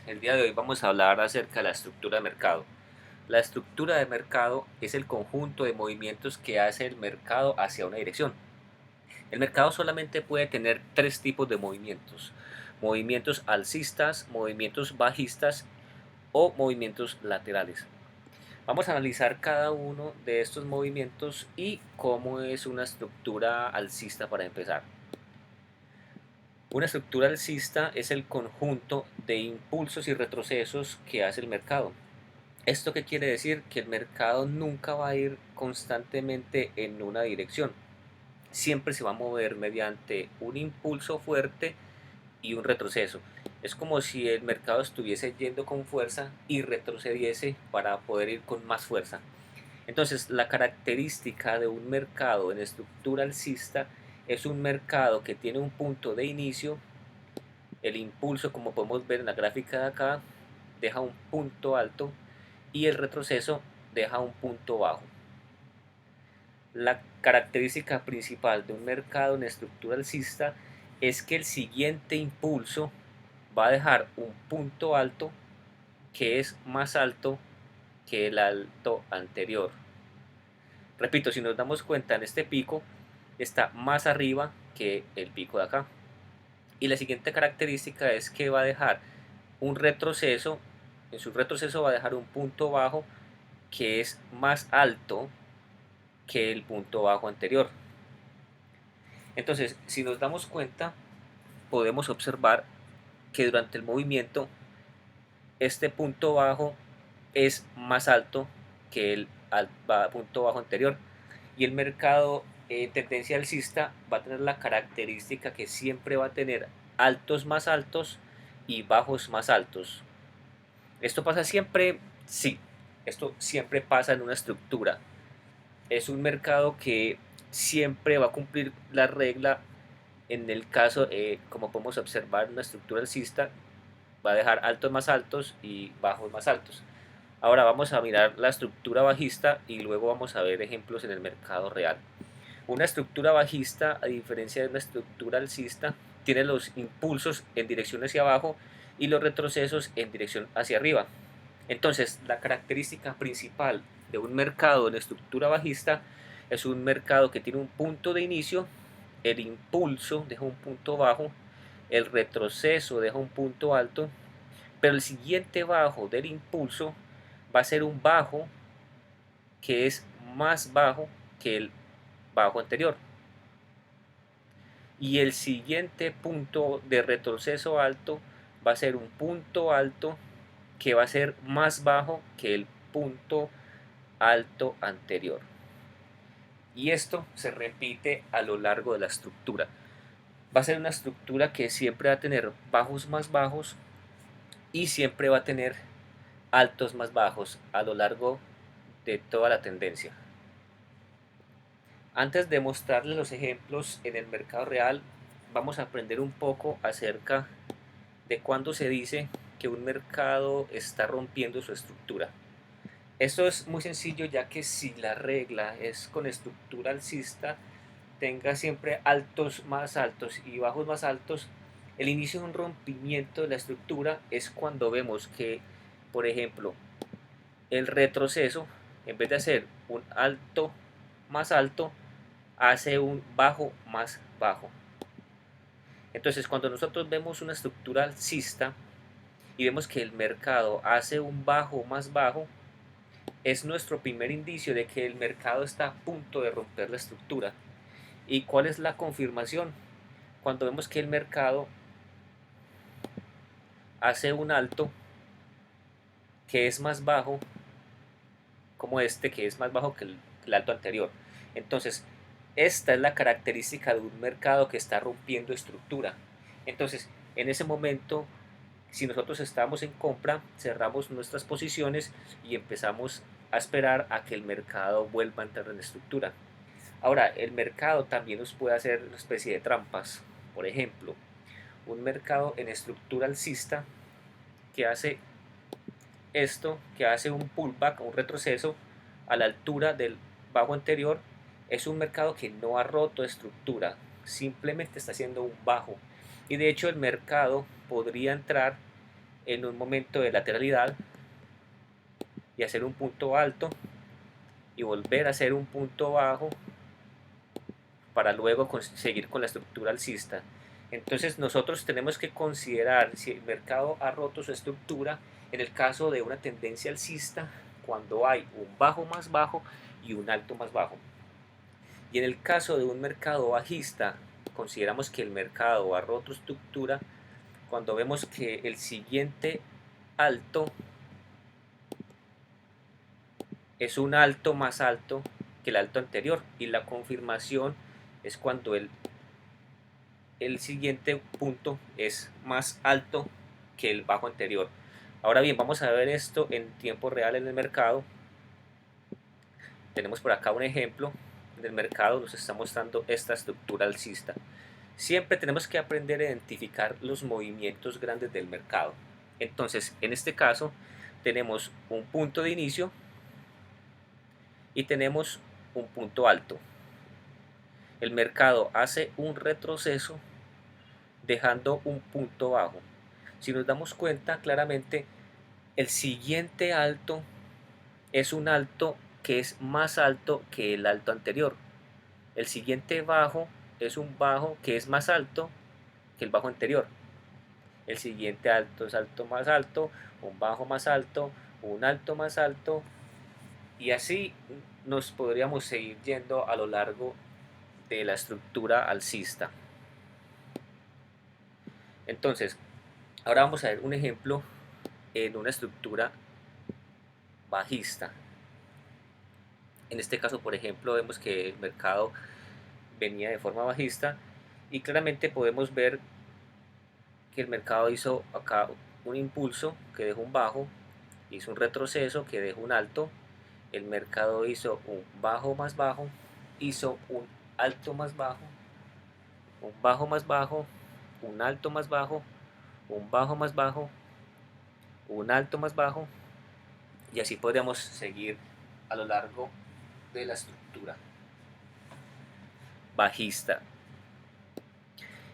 El día de hoy vamos a hablar acerca de la estructura de mercado. La estructura de mercado es el conjunto de movimientos que hace el mercado hacia una dirección. El mercado solamente puede tener tres tipos de movimientos: movimientos alcistas, movimientos bajistas o movimientos laterales. Vamos a analizar cada uno de estos movimientos y cómo es una estructura alcista para empezar. Una estructura alcista es el conjunto de impulsos y retrocesos que hace el mercado. ¿Esto qué quiere decir? Que el mercado nunca va a ir constantemente en una dirección. Siempre se va a mover mediante un impulso fuerte y un retroceso. Es como si el mercado estuviese yendo con fuerza y retrocediese para poder ir con más fuerza. Entonces, la característica de un mercado en estructura alcista es un mercado que tiene un punto de inicio. El impulso, como podemos ver en la gráfica de acá, deja un punto alto y el retroceso deja un punto bajo. La característica principal de un mercado en estructura alcista es que el siguiente impulso va a dejar un punto alto que es más alto que el alto anterior. Repito, si nos damos cuenta, en este pico está más arriba que el pico de acá. Y la siguiente característica es que va a dejar un retroceso. En su retroceso va a dejar un punto bajo que es más alto que el punto bajo anterior. Entonces, si nos damos cuenta, podemos observar que durante el movimiento este punto bajo es más alto que el punto bajo anterior, y el mercado en tendencia alcista va a tener la característica que siempre va a tener altos más altos y bajos más altos. ¿Esto pasa siempre? Sí, esto siempre pasa en una estructura. Es un mercado que siempre va a cumplir la regla. En el caso, como podemos observar, una estructura alcista va a dejar altos más altos y bajos más altos. Ahora vamos a mirar la estructura bajista y luego vamos a ver ejemplos en el mercado real. Una estructura bajista, a diferencia de una estructura alcista, tiene los impulsos en dirección hacia abajo y los retrocesos en dirección hacia arriba. Entonces, la característica principal de un mercado en estructura bajista es un mercado que tiene un punto de inicio. El impulso deja un punto bajo, el retroceso deja un punto alto, pero el siguiente bajo del impulso va a ser un bajo que es más bajo que el bajo anterior. Y el siguiente punto de retroceso alto va a ser un punto alto que va a ser más bajo que el punto alto anterior. Y esto se repite a lo largo de la estructura. Va a ser una estructura que siempre va a tener bajos más bajos y siempre va a tener altos más bajos a lo largo de toda la tendencia. Antes de mostrarles los ejemplos en el mercado real, vamos a aprender un poco acerca de cuándo se dice que un mercado está rompiendo su estructura. Esto es muy sencillo, ya que si la regla es con estructura alcista, tenga siempre altos más altos y bajos más altos, el inicio de un rompimiento de la estructura es cuando vemos que, por ejemplo, el retroceso, en vez de hacer un alto más alto, hace un bajo más bajo. Entonces, cuando nosotros vemos una estructura alcista y vemos que el mercado hace un bajo más bajo, es nuestro primer indicio de que el mercado está a punto de romper la estructura. ¿Y cuál es la confirmación? Cuando vemos que el mercado hace un alto que es más bajo, como este, que es más bajo que el alto anterior. Entonces, esta es la característica de un mercado que está rompiendo estructura. Entonces, en ese momento, si nosotros estamos en compra, cerramos nuestras posiciones y empezamos a esperar a que el mercado vuelva a entrar en estructura. Ahora, el mercado también nos puede hacer una especie de trampas. Por ejemplo, un mercado en estructura alcista que hace esto, que hace un pullback, un retroceso a la altura del bajo anterior, es un mercado que no ha roto estructura, simplemente está haciendo un bajo. Y de hecho el mercado podría entrar en un momento de lateralidad y hacer un punto alto y volver a hacer un punto bajo para luego seguir con la estructura alcista. Entonces nosotros tenemos que considerar si el mercado ha roto su estructura en el caso de una tendencia alcista, cuando hay un bajo más bajo y un alto más bajo. Y en el caso de un mercado bajista, consideramos que el mercado ha roto estructura cuando vemos que el siguiente alto es un alto más alto que el alto anterior, y la confirmación es cuando el siguiente punto es más alto que el bajo anterior. Ahora bien, vamos a ver esto en tiempo real en el mercado. Tenemos por acá un ejemplo del mercado, nos está mostrando esta estructura alcista. Siempre tenemos que aprender a identificar los movimientos grandes del mercado. Entonces, en este caso, tenemos un punto de inicio y tenemos un punto alto. El mercado hace un retroceso dejando un punto bajo. Si nos damos cuenta claramente, el siguiente alto es un alto que es más alto que el alto anterior. El siguiente bajo es un bajo que es más alto que el bajo anterior. El siguiente alto es alto más alto, un bajo más alto, un alto más alto, y así nos podríamos seguir yendo a lo largo de la estructura alcista. Entonces, ahora vamos a ver un ejemplo en una estructura bajista. En este caso, por ejemplo, vemos que el mercado venía de forma bajista y claramente podemos ver que el mercado hizo acá un impulso que dejó un bajo, hizo un retroceso que dejó un alto, el mercado hizo un bajo más bajo, hizo un alto más bajo, un bajo más bajo, un alto más bajo, un bajo más bajo, un alto más bajo, y así podríamos seguir a lo largo de la estructura bajista.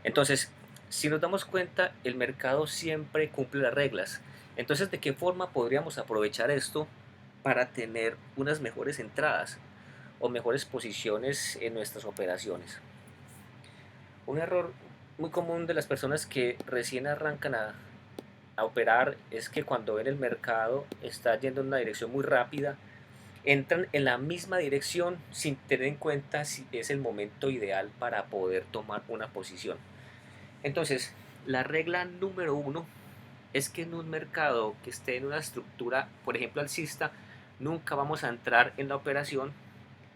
Entonces, si nos damos cuenta, el mercado siempre cumple las reglas. Entonces, ¿de qué forma podríamos aprovechar esto para tener unas mejores entradas o mejores posiciones en nuestras operaciones? Un error muy común de las personas que recién arrancan a operar es que cuando ven el mercado está yendo en una dirección muy rápida, entran en la misma dirección sin tener en cuenta si es el momento ideal para poder tomar una posición. Entonces, la regla número uno es que en un mercado que esté en una estructura, por ejemplo, alcista, nunca vamos a entrar en la operación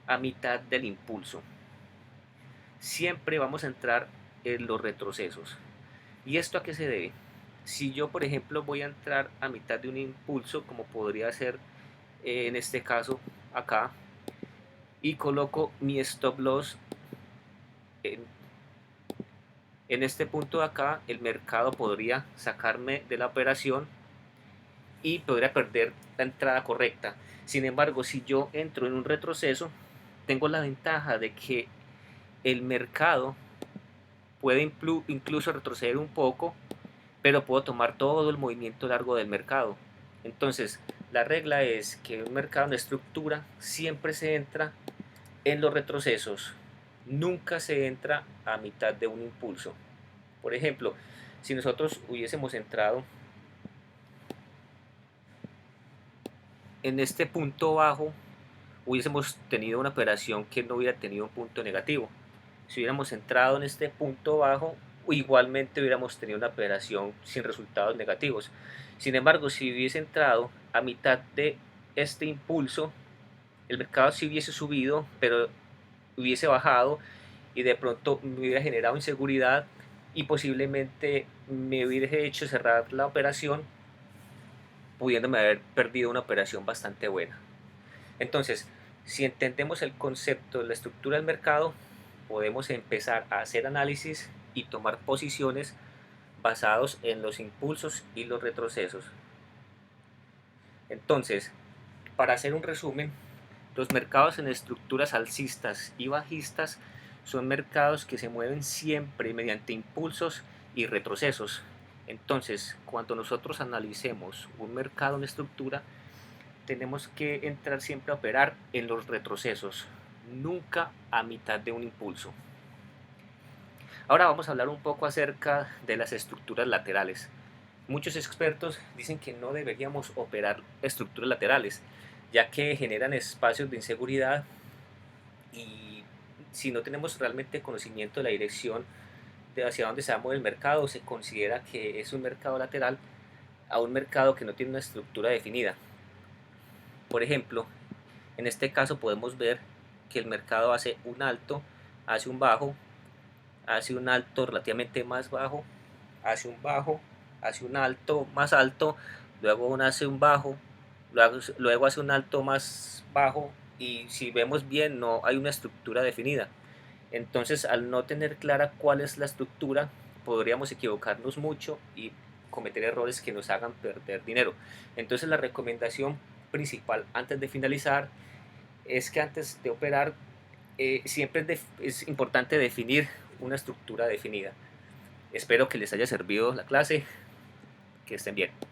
a mitad del impulso. Siempre vamos a entrar en los retrocesos. ¿Y esto a qué se debe? Si yo, por ejemplo, voy a entrar a mitad de un impulso, como podría ser en este caso acá, y coloco mi stop loss en este punto de acá, el mercado podría sacarme de la operación y podría perder la entrada correcta. Sin embargo, si yo entro en un retroceso, tengo la ventaja de que el mercado puede incluso retroceder un poco, pero puedo tomar todo el movimiento largo del mercado. Entonces, la regla es que un mercado de estructura siempre se entra en los retrocesos, nunca se entra a mitad de un impulso. Por ejemplo, si nosotros hubiésemos entrado en este punto bajo, hubiésemos tenido una operación que no hubiera tenido un punto negativo. Si hubiéramos entrado en este punto bajo, igualmente hubiéramos tenido una operación sin resultados negativos. Sin embargo, si hubiese entrado a mitad de este impulso, el mercado sí hubiese subido, pero hubiese bajado y de pronto me hubiera generado inseguridad y posiblemente me hubiese hecho cerrar la operación, pudiéndome haber perdido una operación bastante buena. Entonces, si entendemos el concepto de la estructura del mercado, podemos empezar a hacer análisis y tomar posiciones basados en los impulsos y los retrocesos. Entonces, para hacer un resumen, los mercados en estructuras alcistas y bajistas son mercados que se mueven siempre mediante impulsos y retrocesos. Entonces, cuando nosotros analicemos un mercado en estructura, tenemos que entrar siempre a operar en los retrocesos, nunca a mitad de un impulso. Ahora vamos a hablar un poco acerca de las estructuras laterales. Muchos expertos dicen que no deberíamos operar estructuras laterales, ya que generan espacios de inseguridad y si no tenemos realmente conocimiento de la dirección de hacia dónde se va a mover el mercado, se considera que es un mercado lateral a un mercado que no tiene una estructura definida. Por ejemplo, en este caso podemos ver que el mercado hace un alto, hace un bajo, hace un alto relativamente más bajo, hace un bajo, hace un alto más alto, luego hace un bajo, luego hace un alto más bajo y si vemos bien no hay una estructura definida. Entonces al no tener clara cuál es la estructura podríamos equivocarnos mucho y cometer errores que nos hagan perder dinero. Entonces la recomendación principal antes de finalizar es que antes de operar siempre es importante definir una estructura definida. Espero que les haya servido la clase, que estén bien.